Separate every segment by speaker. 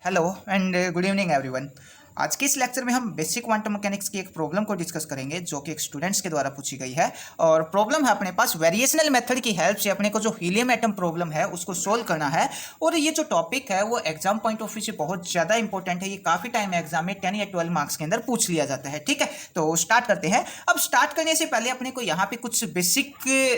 Speaker 1: Hello and good evening everyone. आज के इस लेक्चर में हम बेसिक क्वांटम मैकेनिक्स की एक प्रॉब्लम को डिस्कस करेंगे जो कि एक स्टूडेंट्स के द्वारा पूछी गई है। और प्रॉब्लम है अपने पास वेरिएशनल मेथड की हेल्प से अपने को जो हीलियम एटम प्रॉब्लम है उसको सोल्व करना है। और ये जो टॉपिक है वो एग्जाम पॉइंट ऑफ व्यू से बहुत ज़्यादा इंपॉर्टेंट है। ये काफ़ी टाइम एग्जाम में 10 या 12 मार्क्स के अंदर पूछ लिया जाता है। ठीक है, तो स्टार्ट करते हैं। अब स्टार्ट करने से पहले अपने को यहाँ पे कुछ बेसिक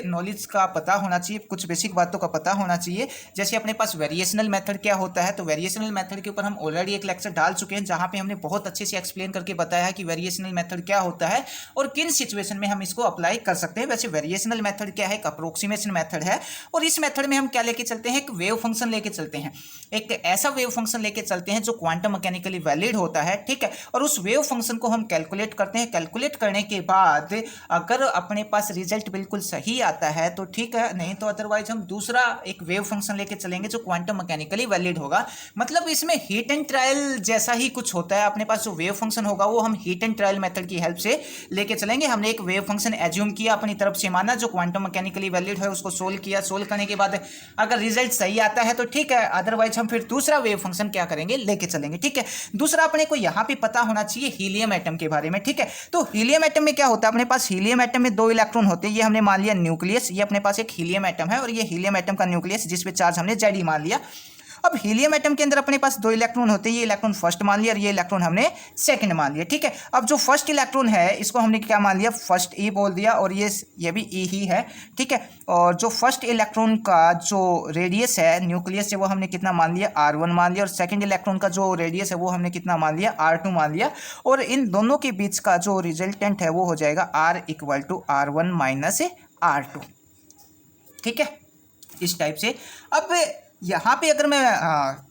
Speaker 1: नॉलेज का पता होना चाहिए, कुछ बेसिक बातों का पता होना चाहिए। जैसे अपने पास वेरिएशनल मेथड क्या होता है, तो वेरिएशनल मेथड के ऊपर हम ऑलरेडी एक लेक्चर डाल चुके हैं जहाँ पे हमने बहुत अच्छे से एक्सप्लेन करके बताया है कि वेरिएशनल मेथड क्या होता है और किन सिचुएशन में हम इसको अप्लाई कर सकते हैं। वैसे वेरिएशनल मेथड क्या है, एक अप्रोक्सीमेशन मेथड है और इस मेथड में हम क्या लेके चलते हैं, एक वेव फंक्शन लेके चलते हैं। एक ऐसा वेव फंक्शन लेके चलते हैं जो क्वांटम मैकेनिकली वैलिड होता है। ठीक है, और उस वेव फंक्शन को हम कैलकुलेट करते हैं। कैलकुलेट करने के बाद अगर अपने पास रिजल्ट बिल्कुल सही आता है तो ठीक है, नहीं तो अदरवाइज हम दूसरा एक वेव फंक्शन लेके चलेंगे जो क्वांटम मैकेनिकली वैलिड होगा। मतलब इसमें हीट एंड ट्रायल जैसा ही कुछ होता है। अपने पास जो वेव फंक्शन होगा वो हम हीट एंड ट्रायल मेथड की हेल्प से लेके चलेंगे। हमने एक वेव फंक्शन एज्यूम किया, अपनी तरफ से माना जो क्वांटम मैकेनिकली वैलिड है, उसको सोल्व किया। सोल्व करने के बाद अगर रिजल्ट सही आता है तो ठीक है, अदरवाइज हम फिर दूसरा वेव फंक्शन क्या करेंगे, लेके चलेंगे। ठीक है, दूसरा अपने को यहाँ पे पता होना चाहिए हीलियम एटम के बारे में। ठीक है, तो हीलियम एटम में क्या होता है, अपने पास हीलियम एटम में 2 इलेक्ट्रॉन होते हैं। ये हमने मान लिया न्यूक्लियस, ये अपने पास एक हीलियम एटम है और ये हीलियम एटम का न्यूक्लियस जिसपे चार्ज हमने जेड मान लिया। अब हीलियम एटम के अंदर अपने पास 2 इलेक्ट्रॉन होते हैं। ये इलेक्ट्रॉन फर्स्ट मान लिया और ये इलेक्ट्रॉन हमने सेकंड मान लिया। ठीक है, अब जो फर्स्ट इलेक्ट्रॉन है इसको हमने क्या मान लिया, फर्स्ट ई बोल दिया और ये भी ई ही है। ठीक है, और जो फर्स्ट इलेक्ट्रॉन का जो रेडियस है न्यूक्लियस से वो हमने कितना मान लिया, R1 मान लिया। और सेकंड इलेक्ट्रॉन का जो रेडियस है वो हमने कितना मान लिया, R2 मान लिया। और इन दोनों के बीच का जो रिजल्टेंट है वो हो जाएगा R = R1 - R2। ठीक है, इस टाइप से। अब यहाँ पे अगर मैं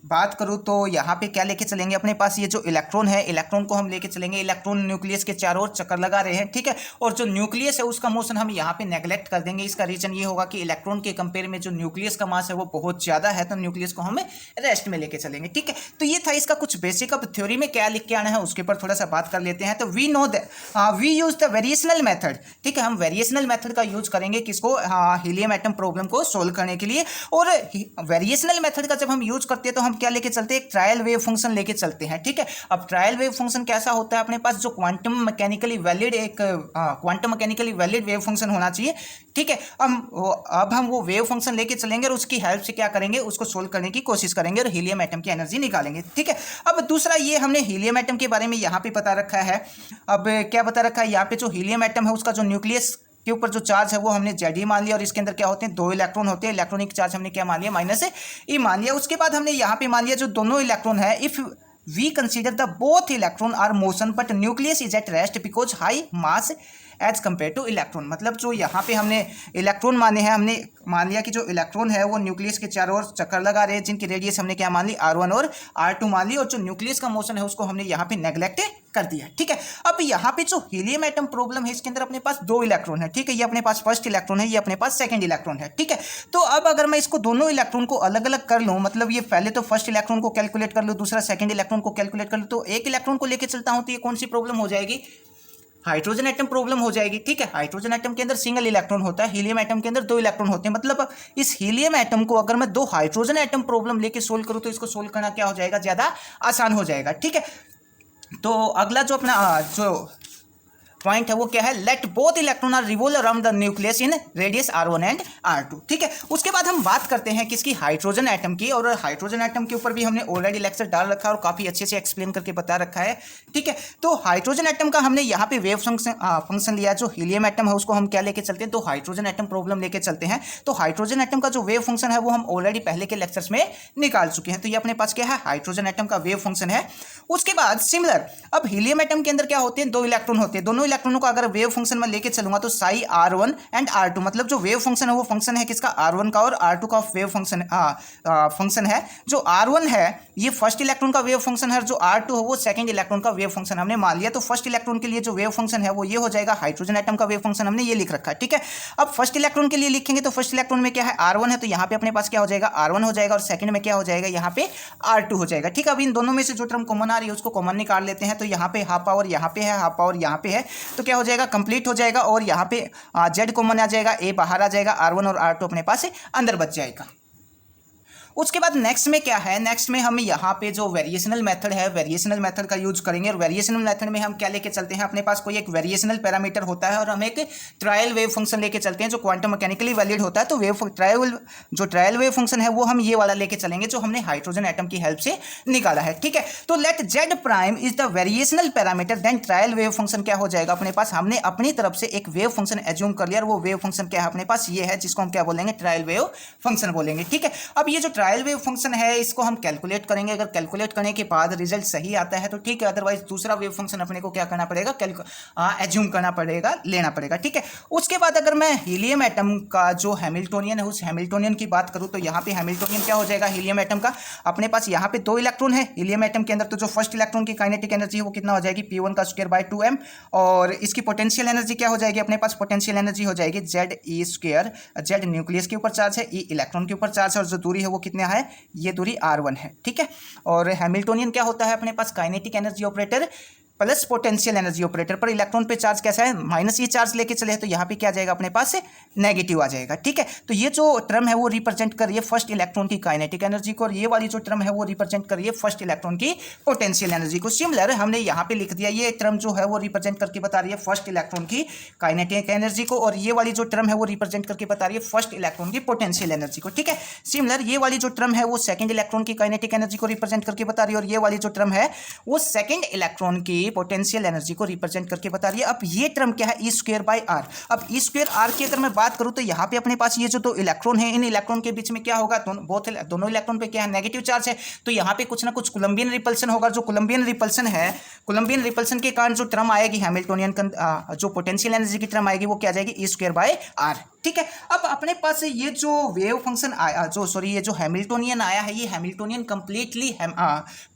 Speaker 1: बात करूँ तो यहाँ पे क्या लेके चलेंगे, अपने पास ये जो इलेक्ट्रॉन है, इलेक्ट्रॉन को हम लेके चलेंगे। इलेक्ट्रॉन न्यूक्लियस के चारों ओर चक्कर लगा रहे हैं। ठीक है, और जो न्यूक्लियस है उसका मोशन हम यहाँ पे नेग्लेक्ट कर देंगे। इसका रीजन ये होगा कि इलेक्ट्रॉन के कंपेयर में जो न्यूक्लियस का मास है वो बहुत ज़्यादा है, तो न्यूक्लियस को हमें रेस्ट में लेके चलेंगे। ठीक है, तो ये था इसका कुछ बेसिक। अब थ्योरी में क्या लिख के आना है उसके ऊपर थोड़ा सा बात कर लेते हैं। तो we know that we use the variational method. ठीक है, हम वेरिएशनल मेथड का यूज करेंगे किसको, हीलियम एटम प्रॉब्लम को सोल्व करने के लिए। और वेरिएशनल मेथड का जब हम यूज करते हैं तो हम क्या लेके चलते हैं, एक ट्रायल वेव फंक्शन लेके चलते हैं। ठीक है, अब ट्रायल वेव फंक्शन कैसा होता है, अपने पास जो quantum mechanically valid wave function होना चाहिए। ठीक है, अब हम वो वेव फंक्शन लेके चलेंगे और उसकी हेल्प से क्या करेंगे, उसको सोल्व करने की कोशिश करेंगे और हीलियम एटम की एनर्जी निकालेंगे। ठीक है, अब दूसरा ये हमने हीलियम एटम के बारे में यहाँ पे बता रखा है। अब क्या बता रखा है, यहाँ पे जो हीलियम एटम है उसका जो न्यूक्लियस के ऊपर जो चार्ज है वो हमने जेड ही मान लिया और इसके अंदर क्या होते हैं, 2 इलेक्ट्रॉन होते हैं। इलेक्ट्रॉनिक चार्ज हमने क्या मान लिया, -e मान लिया। उसके बाद हमने यहाँ पे मान लिया जो दोनों इलेक्ट्रॉन है, if we consider the both electron are motion but nucleus is at rest because high mass as compare to electron. मतलब जो यहाँ पे हमने इलेक्ट्रॉन माने हैं, हमने मान लिया कि जो इलेक्ट्रॉन है वो न्यूक्लियस के चारों ओर चक्कर लगा रहे हैं, जिनकी रेडियस हमने क्या मान ली, R1 और R2 मान ली। और जो न्यूक्लियस का मोशन है उसको हमने यहाँ पे नेग्लेक्ट कर दिया। ठीक है, अब यहाँ पे जो हीलियम एटम प्रॉब्लम है इसके अंदर अपने पास 2 इलेक्ट्रॉन है। ठीक है, ये अपने पास फर्स्ट इलेक्ट्रॉन है, ये अपने पास सेकंड इलेक्ट्रॉन है। ठीक है, तो अब अगर मैं इसको दोनों इलेक्ट्रॉन को अलग अलग कर लूँ, मतलब ये पहले तो फर्स्ट इलेक्ट्रॉन को कैलकुलेट कर लूँ, दूसरा सेकंड इलेक्ट्रॉन को कैलकुलेट कर लूँ, तो एक इलेक्ट्रॉन को लेकर चलता हूँ तो ये कौन सी प्रॉब्लम हो जाएगी, हाइड्रोजन एटम प्रॉब्लम हो जाएगी। ठीक है, हाइड्रोजन एटम के अंदर सिंगल इलेक्ट्रॉन होता है, हीलियम एटम के अंदर 2 इलेक्ट्रॉन होते हैं। मतलब इस हीलियम एटम को अगर मैं 2 हाइड्रोजन एटम प्रॉब्लम लेके सोल्व करूँ तो इसको सोल्व करना क्या हो जाएगा, ज़्यादा आसान हो जाएगा। ठीक है, तो अगला जो अपना जो पॉइंट है वो क्या है, let both electron are revolve around the nucleus in radius R1 and R2। ठीक है, उसके बाद हम बात करते हैं किसकी, हाइड्रोजन एटम की। और हाइड्रोजन एटम के ऊपर भी हमने ऑलरेडी लेक्चर डाल रखा है और काफ़ी अच्छे से एक्सप्लेन करके बता रखा है। ठीक है, तो हाइड्रोजन एटम का हमने यहाँ पे वेव फंक्शन लिया। जो हीलियम एटम है उसको हम क्या लेके चलते हैं, तो हाइड्रोजन एटम प्रॉब्लम लेके चलते हैं। तो हाइड्रोजन एटम का जो वेव फंक्शन है वो हम ऑलरेडी पहले के लेक्चर्स में निकाल चुके हैं। तो ये अपने पास क्या है, हाइड्रोजन एटम का वेव फंक्शन है। उसके बाद सिमिलर, अब हीलियम एटम के अंदर क्या होते हैं, 2 इलेक्ट्रॉन होते हैं। दोनों इलेक्ट्रॉनों को अगर वेव फंक्शन में लेके चलूंगा तो साई R1 एंड R2, मतलब जो वेव फंक्शन है वो फंक्शन है किसका, R1 का, और R2 का वेव फंक्शन है। जो R1 है ये फर्स्ट इलेक्ट्रॉन का वेव फंक्शन है, जो R2 है वो सेकंड इलेक्ट्रॉन का वेव फंक्शन हमने मान लिया। तो फर्स्ट इलेक्ट्रॉन के लिए जो वेव फंक्शन है वो ये हो जाएगा, हाइड्रोजन एटम का वेव फंक्शन हमने ये लिख रखा है। ठीक है, अब फर्स्ट इलेक्ट्रॉन के लिए लिखेंगे तो फर्स्ट इलेक्ट्रॉन में क्या है, R1 है, तो यहाँ पे अपने पास क्या हो जाएगा, R1 हो जाएगा। और सेकंड में क्या हो जाएगा, यहाँ पे R2 हो जाएगा। ठीक है, अब इन दोनों में से जो टर्म कॉमन आ रही है उसको कॉमन निकाल लेते हैं। तो यहाँ पे हाफ पावर यहाँ पे है, हाफ पावर यहाँ पे है, तो क्या हो जाएगा, कंप्लीट हो जाएगा। और यहाँ पे जेड कॉमन आ जाएगा, ए बाहर आ जाएगा, R1 और R2 अपने पास अंदर बच जाएगा। उसके बाद नेक्स्ट में क्या है, नेक्स्ट में हम यहाँ पे जो वेरिएशनल मेथड है, वेरिएशनल मेथड का यूज करेंगे। और वेरिएशनल मेथड में हम क्या लेके चलते हैं, अपने पास कोई एक वेरिएशनल पैरामीटर होता है और हम एक ट्रायल वेव फंक्शन लेके चलते हैं जो क्वांटम मैकेनिकली वैलिड होता है। तो ट्रायल वेव फंक्शन है वो हम ये वाला लेके चलेंगे जो हमने हाइड्रोजन एटम की हेल्प से निकाला है, ठीक है। तो let Z prime is the variational parameter, then trial wave function क्या हो जाएगा अपने पास, हमने अपनी तरफ से एक वेव फंक्शन एज्यूम कर लिया और वो वेव फंक्शन क्या है अपने पास, ये है जिसको हम क्या बोलेंगे, ट्रायल वेव फंक्शन बोलेंगे, ठीक है। अब ये जो ट्रायल वेव फंक्शन है इसको हम कैलकुलेट करेंगे। अगर कैलकुलेट करने के बाद रिजल्ट सही आता है तो ठीक है, अदरवाइज दूसरा वेव फंक्शन अपने को क्या करना पड़ेगा, एज्यूम करना पड़ेगा, लेना पड़ेगा, ठीक है। उसके बाद अगर मैं हीलियम एटम का जो हैमिल्टोनियन है उस हैमिल्टोनियन की बात करूं तो यहाँ पे हैमिल्टोनियन क्या हो जाएगा, हीलियम एटम का अपने पास यहाँ पे 2 इलेक्ट्रॉन है हीलियम एटम के अंदर। तो जो फर्स्ट इलेक्ट्रॉन की काइनेटिक एनर्जी है वो कितना हो जाएगी, P1 का स्क्वायर बाय 2m। और इसकी पोटेंशियल एनर्जी क्या हो जाएगी अपने पास, पोटेंशियल एनर्जी हो जाएगी ZE स्क्वायर। जेड न्यूक्लियस के ऊपर चार्ज है, E इलेक्ट्रॉन के ऊपर चार्ज है और जो दूरी है वो कितना है, ये दूरी R1 है, ठीक है। और हैमिल्टोनियन क्या होता है अपने पास, kinetic energy operator plus potential energy operator पर इलेक्ट्रॉन पे चार्ज कैसा है, माइनस ये चार्ज लेके चले तो यहाँ पे क्या आ जाएगा अपने पास नेगेटिव आ जाएगा, ठीक है। तो ये जो टर्म है वो रिप्रेजेंट कर रही है फर्स्ट इलेक्ट्रॉन की काइनेटिक एनर्जी को और ये वाली जो टर्म है वो रिप्रेजेंट कर रही है फर्स्ट इलेक्ट्रॉन की पोटेंशियल एनर्जी को। सिमिलर हमने यहाँ पे लिख दिया, ये टर्म जो है वो रिप्रेजेंट करके बता रही है फर्स्ट इलेक्ट्रॉन की काइनेटिक एनर्जी को और ये वाली जो टर्म है वो रिप्रेजेंट करके बता रही है फर्स्ट इलेक्ट्रॉन की पोटेंशियल एनर्जी को, ठीक है। सिमिलर ये वाली जो टर्म है वो सेकंड इलेक्ट्रॉन की काइनेटिक एनर्जी को रिप्रेजेंट करके बता रही है और ये वाली जो टर्म है वो सेकंड इलेक्ट्रॉन की पोटेंशियल एनर्जी को रिप्रेजेंट करके बता रही है। अब ये टर्म क्या है, E स्क्वायर बाय R। अब E स्क्वायर R की अगर मैं बात करूं तो यहाँ पे अपने पास ये जो 2 इलेक्ट्रॉन है इन इलेक्ट्रॉन के बीच में क्या होगा, दोनों इलेक्ट्रॉन पे क्या है, नेगेटिव चार्ज है। तो यहाँ पे कुछ ना कुछ कोलंबियन रिपल्सन होगा। जो कोलंबियन रिपल्सन है, कोलंबियन रिपल्सन के कारण जो टर्म आएगी हैमिल्टोनियन जो पोटेंशियल एनर्जी की टर्म आएगी वो क्या आ जाएगी, E स्क्वायर बाय R, ठीक है। अब अपने पास ये जो वेव फंक्शन आया, ये जो हैमिल्टोनियन आया है, ये हैमिल्टोनियन कंप्लीटली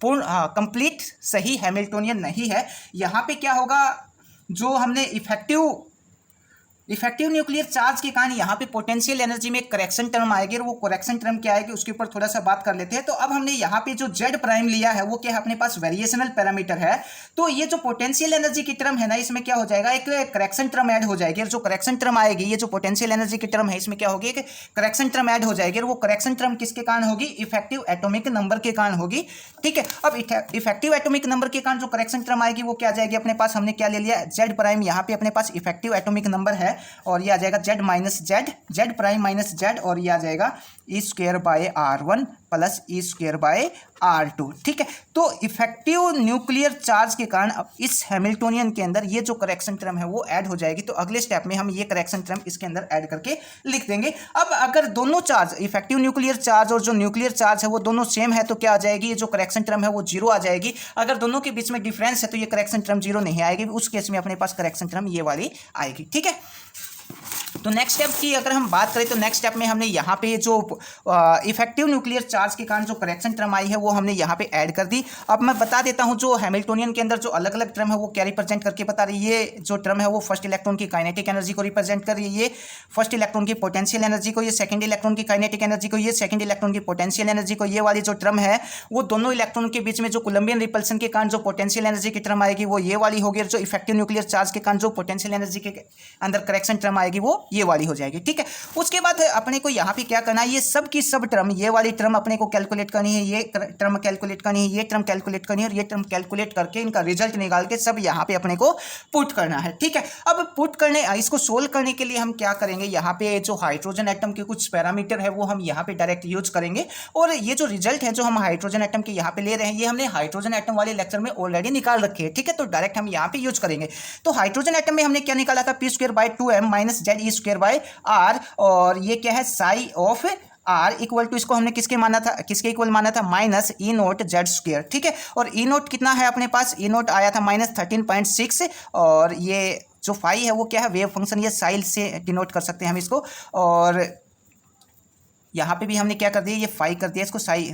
Speaker 1: कंप्लीट सही हैमिल्टोनियन नहीं है। यहाँ पे क्या होगा, जो हमने इफेक्टिव न्यूक्लियर चार्ज के कारण यहाँ पे पोटेंशियल एनर्जी में एक करेक्शन टर्म आएगी और वो करेक्शन टर्म क्या आएगी उसके ऊपर थोड़ा सा बात कर लेते हैं। तो अब हमने यहाँ पे जो जेड प्राइम लिया है वो क्या है अपने पास, वेरिएशनल पैरामीटर है। तो ये जो पोटेंशियल एनर्जी की टर्म है ना, इसमें क्या हो जाएगा, एक करेक्शन टर्म ऐड हो जाएगी और जो करेक्शन टर्म आएगी, ये जो पोटेंशियल एनर्जी की टर्म है इसमें क्या होगी, एक करेक्शन टर्म ऐड हो जाएगी और वो करेक्शन टर्म किसके कारण होगी, इफेक्टिव एटॉमिक नंबर के कारण होगी, ठीक है। अब इफेक्टिव एटॉमिक नंबर के कारण जो करेक्शन टर्म आएगी वो क्या आ जाएगी अपने पास, हमने क्या ले लिया, जेड प्राइम। यहाँ पे अपने पास इफेक्टिव एटॉमिक नंबर है और ये आ जाएगा Z minus Z prime minus Z और ये आ जाएगा E square by R1 plus E square by R2, ठीक है। तो इफेक्टिव न्यूक्लियर चार्ज के कारण अब इस हैमिल्टोनियन के अंदर ये जो करेक्शन टर्म है वो ऐड हो जाएगी। तो अगले स्टेप में हम ये करेक्शन टर्म इसके अंदर ऐड करके लिख देंगे। अब अगर दोनों चार्ज, इफेक्टिव न्यूक्लियर चार्ज और जो न्यूक्लियर चार्ज है वो दोनों सेम है तो क्या आ जाएगी, ये जो करेक्शन टर्म है वो 0 आ जाएगी। अगर दोनों के बीच में डिफरेंस है तो ये करेक्शन टर्म 0 नहीं आएगी, उस केस में अपने पास करेक्शन टर्म ये वाली आएगी, ठीक है। तो नेक्स्ट स्टेप की अगर हम बात करें तो नेक्स्ट स्टेप में हमने यहाँ पे जो इफेक्टिव न्यूक्लियर चार्ज के कारण जो करेक्शन टर्म आई है वो हमने यहाँ पे ऐड कर दी। अब मैं बता देता हूँ जो हैमिल्टोनियन के अंदर जो अलग अलग टर्म है वो क्या रिप्रेजेंट करके बता रही है। ये जो टर्म है वो फर्स्ट इलेक्ट्रॉन की काइनेटिक एनर्जी को रिप्रेजेंट कर रही है, ये फर्स्ट इलेक्ट्रॉन की पोटेंशियल एनर्जी को, ये सेकंड इलेक्ट्रॉन की काइनेटिक एनर्जी को, ये सेकंड इलेक्ट्रॉन की पोटेंशियल एनर्जी को। ये वाली जो टर्म है वो दोनों इलेक्ट्रॉन के बीच में जो कोलंबियन रिपल्सन के कारण जो पोटेंशियल एनर्जी की टर्म आएगी वो ये वाली होगी और जो इफेक्टिव न्यूक्लियर चार्ज के कारण जो पोटेंशियल एनर्जी के अंदर करेक्शन टर्म आएगी वो ये वाली हो जाएगी, ठीक है। उसके बाद अपने को यहाँ पे क्या करना है, ये सब की सब टर्म, ये वाली टर्म अपने को कैलकुलेट करनी है, ये टर्म कैलकुलेट करनी है, ये टर्म कैलकुलेट करनी है और ये टर्म कैलकुलेट करके इनका रिजल्ट निकाल के सब यहाँ पे अपने को पुट करना है, ठीक है। अब पुट करने, इसको सोल्व करने के लिए हम क्या करेंगे, यहाँ पे जो हाइड्रोजन एटम के कुछ पैरामीटर है वो हम यहाँ पे डायरेक्ट यूज करेंगे और ये जो रिजल्ट है जो हम हाइड्रोजन एटम के यहाँ पे ले रहे हैं ये हमने हाइड्रोजन एटम वाले लेक्चर में ऑलरेडी निकाल रखे हैं, ठीक है। तो डायरेक्ट हम यहाँ पे यूज करेंगे। तो हाइड्रोजन एटम में हमने क्या निकाला था, P square by 2m minus ZE square by R और ये क्या है psi of R equal to, इसको हमने किसके माना था, किसके इक्वल माना था, minus E naught Z square, ठीक है। और E नोट कितना है अपने पास, E नोट आया था माइनस 13.6 और ये जो फाई है वो क्या है, वेव फंक्शन, ये साइल से डिनोट कर सकते हैं हम इसको। और यहाँ पे भी हमने क्या कर दिया, ये फाई कर दिया इसको Sai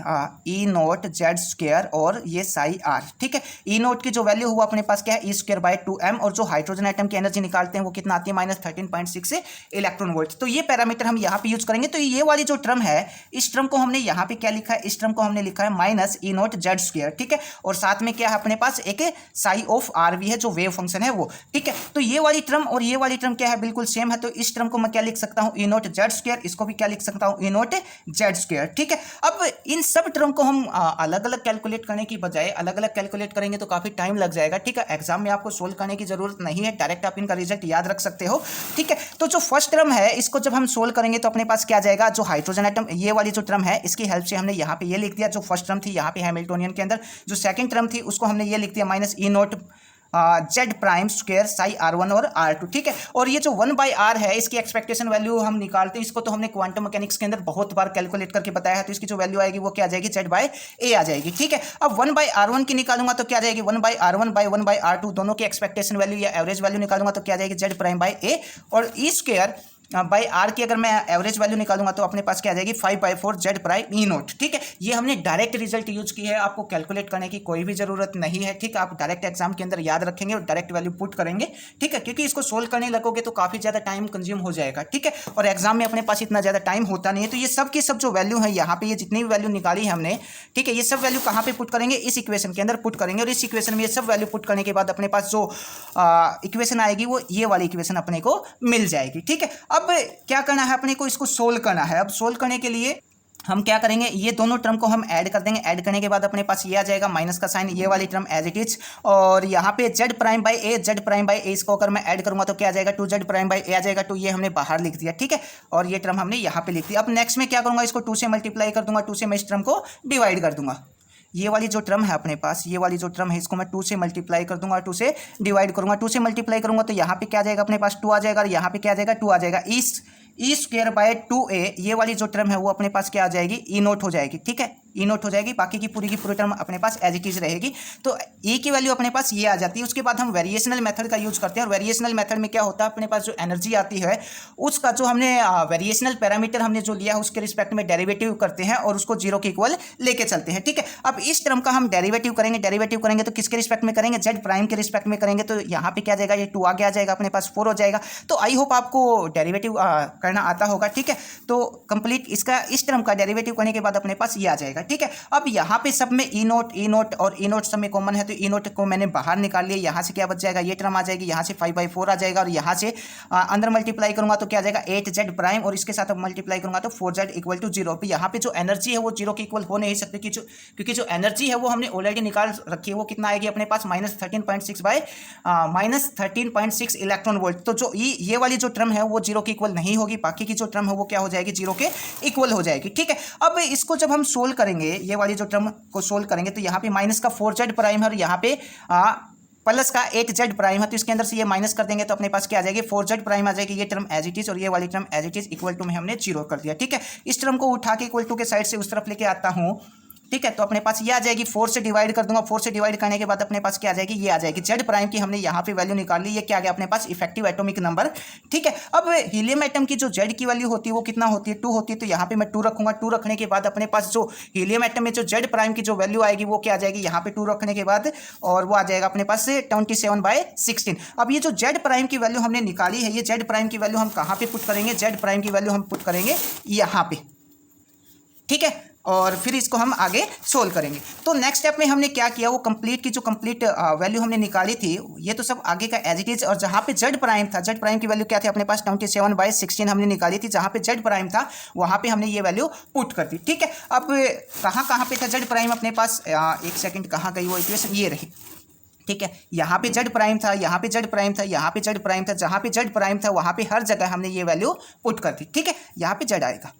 Speaker 1: E naught Z square और ये साई R, ठीक है। E नोट की जो वैल्यू हुआ अपने पास क्या है, E स्क्वायर बाय 2m और जो हाइड्रोजन एटम की एनर्जी निकालते हैं वो कितना आती है, माइनस 13.6 इलेक्ट्रॉन वोल्ट। तो ये पैरामीटर हम यहाँ पे यूज करेंगे। तो ये वाली जो टर्म है इस टर्म को हमने यहाँ पे क्या लिखा है, इस टर्म को हमने लिखा है minus E naught Z square, ठीक है। और साथ में क्या है अपने पास एक साई ऑफ R भी है जो वेव फंक्शन है वो, ठीक है। तो ये वाली टर्म और ये वाली टर्म क्या है, बिल्कुल सेम है। तो इस टर्म को मैं क्या लिख सकता हूँ, E नोट जेड स्क्वायर, इसको भी क्या लिख सकता हूँ, E note not Z square. ठीक है, अब इन सब टर्म को हम अलग अलग कैलकुलेट करने की बजाय अलग अलग कैलकुलेट करेंगे तो काफी टाइम लग जाएगा। ठीक है, एग्जाम में आपको सोल्व करने की जरूरत नहीं है, डायरेक्ट आप इनका रिजल्ट याद रख सकते हो। ठीक है, तो जो फर्स्ट टर्म है इसको जब हम सोल्व करेंगे तो अपने पास क्या जाएगा, जो हाइड्रोजन एटम ये वाली जो टर्म है इसकी हेल्प से हमने यहाँ पे ये लिख दिया, जो फर्स्ट टर्म थी यहाँ पे हैमिल्टोनियन के अंदर, जो सेकंड टर्म थी उसको हमने ये लिख दिया minus E not Z prime square Sai R1 और R2। ठीक है, और ये जो 1/r है इसकी एक्सपेक्टेशन वैल्यू हम निकालते हैं, इसको तो हमने क्वांटम मैकेनिक्स के अंदर बहुत बार कैलकुलेट करके बताया है, तो इसकी जो वैल्यू आएगी वो क्या आ जाएगी, Z/a आ जाएगी। ठीक है, अब 1/r1 की निकालूंगा तो क्या आ जाएगी, 1/r1 बाई 1/r2 दोनों की एक्सपेक्टेशन वैल्यू या एवरेज वैल्यू निकालूंगा तो क्या आ जाएगी, Z प्राइम बाई a, और ई स्क्वायर बाई आर की अगर मैं एवरेज वैल्यू निकालूंगा तो अपने पास क्या आ जाएगी 5/4 जेड प्राइम ई नोट। ठीक है, ये हमने डायरेक्ट रिजल्ट यूज की है, आपको कैलकुलेट करने की कोई भी जरूरत नहीं है। ठीक है, आप डायरेक्ट एग्जाम के अंदर याद रखेंगे और डायरेक्ट वैल्यू पुट करेंगे। ठीक है, क्योंकि इसको सोल्व करने लगोगे तो काफी ज्यादा टाइम कंज्यूम हो जाएगा। ठीक है, और एग्जाम में अपने पास इतना ज्यादा टाइम होता नहीं है, तो ये सब की सब जो वैल्यू है यहाँ पे, ये जितनी भी वैल्यू निकाली है हमने, ठीक है, ये सब वैल्यू कहाँ पे पुट करेंगे, इस इक्वेशन के अंदर पुट करेंगे, और इस इक्वेशन में ये सब वैल्यू पुट करने के बाद अपने पास जो इक्वेशन आएगी वो ये वाली इक्वेशन अपने को मिल जाएगी। ठीक है, अब क्या करना है अपने को, इसको सोल्व करना है। अब सोल्व करने के लिए हम क्या करेंगे, ये दोनों टर्म को हम ऐड कर देंगे, ऐड करने के बाद अपने पास ये आ जाएगा माइनस का साइन, ये वाली टर्म एज इट इज, और यहाँ पे Z prime by A, Z prime by A इसको अगर मैं ऐड करूंगा तो क्या आ जाएगा, 2z प्राइम बाई ए आ जाएगा। तो ये हमने बाहर लिख दिया। ठीक है, और ये टर्म हमने यहाँ पे लिख दिया। अब नेक्स्ट में क्या करूंगा, इसको 2 से मल्टीप्लाई कर दूंगा, 2 से मैं इस टर्म को डिवाइड कर दूंगा। ये वाली जो टर्म है अपने पास, ये वाली जो टर्म है इसको मैं 2 से मल्टीप्लाई कर दूंगा, 2 से डिवाइड करूंगा। 2 से मल्टीप्लाई करूंगा तो यहाँ पे क्या आ जाएगा अपने पास 2 आ जाएगा, और यहाँ पे क्या आ जाएगा 2 आ जाएगा। ई स्क्वायर बाय 2a, ये वाली जो टर्म है वो अपने पास क्या आ जाएगी, ई नोट हो जाएगी। ठीक है, ई नोट हो जाएगी, बाकी की पूरी टर्म अपने पास एज इट इज रहेगी। तो ए की वैल्यू अपने पास ये आ जाती है। उसके बाद हम वेरिएशनल मेथड का यूज करते हैं, और वेरिएशनल मेथड में क्या होता है, अपने पास जो एनर्जी आती है उसका जो हमने वेरिएशनल पैरामीटर हमने जो लिया है उसके रिस्पेक्ट में डेरिवेटिव करते हैं और उसको 0 के इक्वल लेके चलते हैं। ठीक है, अब इस टर्म का हम डेरिवेटिव करेंगे तो किसके रिस्पेक्ट में करेंगे, जेड प्राइम के रिस्पेक्ट में करेंगे। तो यहाँ पे क्या जाएगा, ये 2 आगे आ जाएगा, अपने पास 4 हो जाएगा। तो आई होप आपको डेरिवेटिव करना आता होगा। ठीक है, तो कंप्लीट इसका इस टर्म का डेरिवेटिव करने के बाद अपने पास ये आ जाएगा। ठीक है, अब यहाँ पे सब में ई नोट और ई नोट सब में कॉमन है, तो ई नोट को मैंने बाहर निकाल लिया। यहाँ से क्या बच जाएगा, ये टर्म आ जाएगी, यहाँ से 5/4 आ जाएगा, और यहाँ से अंदर मल्टीप्लाई करूंगा तो क्या आ जाएगा 8z प्राइम, और इसके साथ मल्टीप्लाई करूंगा तो 4z इक्वल टू 0। यहाँ पे जो एनर्जी है वो 0 के इक्वल हो नहीं सकती, क्योंकि जो एनर्जी है वो हमने ऑलरेडी निकाल रखी है। वो कितना आएगी अपने पास, -13.6 इलेक्ट्रॉन वोल्ट। तो जो ये वाली जो टर्म है वो 0 के इक्वल नहीं होगी, बाकी की जो टर्म है वो क्या हो जाएगी, 0 के इक्वल हो जाएगी। ठीक है, अब इसको जब हम सोल्व करेंगे, ये वाली जो टर्म को सोल्व करेंगे तो यहाँ पे माइनस का 4z प्राइम है, और यहाँ पे प्लस का 8z प्राइम है, तो इसके अंदर से ये माइनस कर देंगे तो अपने पास क्या आ जाएगी, 4z प्राइम आ जाएगी। ये टर्म एज इट इज और ये वाली term as it is equal to में हमने 0 कर दिया। ठीक है, इस टर्म को उठा के इक्वल टू के साइड से उस तरफ लेके आता हूँ। ठीक है, तो अपने पास ये आ जाएगी, 4 से डिवाइड कर दूंगा। 4 से डिवाइड करने के बाद अपने पास क्या आ जाएगी, ये आ जाएगी जेड प्राइम की हमने यहाँ पे वैल्यू निकाल ली। ये क्या आ गया अपने पास, इफेक्टिव एटॉमिक नंबर। ठीक है, अब हीलियम एटम की जो जेड की वैल्यू होती है वो कितना होती है, 2 होती है। तो यहाँ पे मैं 2 रखूंगा। 2 रखने के बाद अपने पास जो हीलियम एटम में जो जेड प्राइम की जो वैल्यू आएगी वो क्या आ जाएगी, यहाँ पे 2 रखने के बाद, और वो आ जाएगा अपने पास 27/16। अब ये जो जेड प्राइम की वैल्यू हमने निकाली है, ये जेड प्राइम की वैल्यू हम कहाँ पे पुट करेंगे, जेड प्राइम की वैल्यू हम पुट करेंगे यहाँ पे। ठीक है, और फिर इसको हम आगे सोल्व करेंगे। तो नेक्स्ट स्टेप में हमने क्या किया, वो कंप्लीट की जो कंप्लीट वैल्यू हमने निकाली थी, ये तो सब आगे का एज इट इज। और जहाँ पे जेड प्राइम था, जेड प्राइम की वैल्यू क्या थी अपने पास, 27/16 हमने निकाली थी। जहाँ पे जेड प्राइम था वहाँ पे हमने ये वैल्यू पुट कर दी। ठीक है, अब कहाँ पे था जेड प्राइम अपने पास, एक सेकेंड, कहाँ गई वो इक्वेशन, ये रही। ठीक है, यहाँ पे जेड प्राइम था, यहाँ पे जेड प्राइम था, यहाँ पे जेड प्राइम था, जहाँ पे जेड प्राइम था वहाँ पे हर जगह हमने ये वैल्यू पुट कर दी। ठीक है, यहाँ पे जेड आएगा।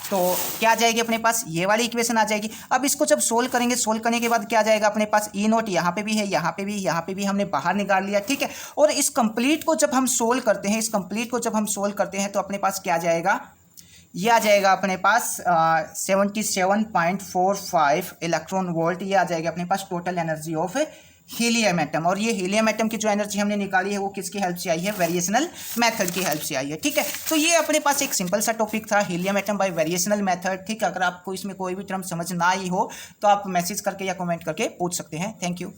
Speaker 1: तो क्या आ जाएगी अपने पास, ये वाली इक्वेशन आ जाएगी। अब इसको जब सोल्व करेंगे, सोल्व करने के बाद क्या आ जाएगा अपने पास, ई नोट यहाँ पे भी है, यहाँ पे भी, यहाँ पे भी हमने बाहर निकाल लिया। ठीक है, और इस कंप्लीट को जब हम सोल्व करते हैं, इस कंप्लीट को जब हम सोल्व करते हैं तो अपने पास क्या आ जाएगा, ये आ जाएगा अपने पास 77.45 इलेक्ट्रॉन वोल्ट। ये आ जाएगा अपने पास total energy of helium atom. और ये हीलियम एटम की जो एनर्जी हमने निकाली है वो किसकी हेल्प से आई है, वेरिएशनल मेथड की हेल्प से आई है। ठीक है, तो ये अपने पास एक सिंपल सा टॉपिक था, helium atom by variational method. ठीक है, अगर आपको इसमें कोई भी टर्म समझ ना आई हो तो आप मैसेज करके या कमेंट करके पूछ सकते हैं। Thank you.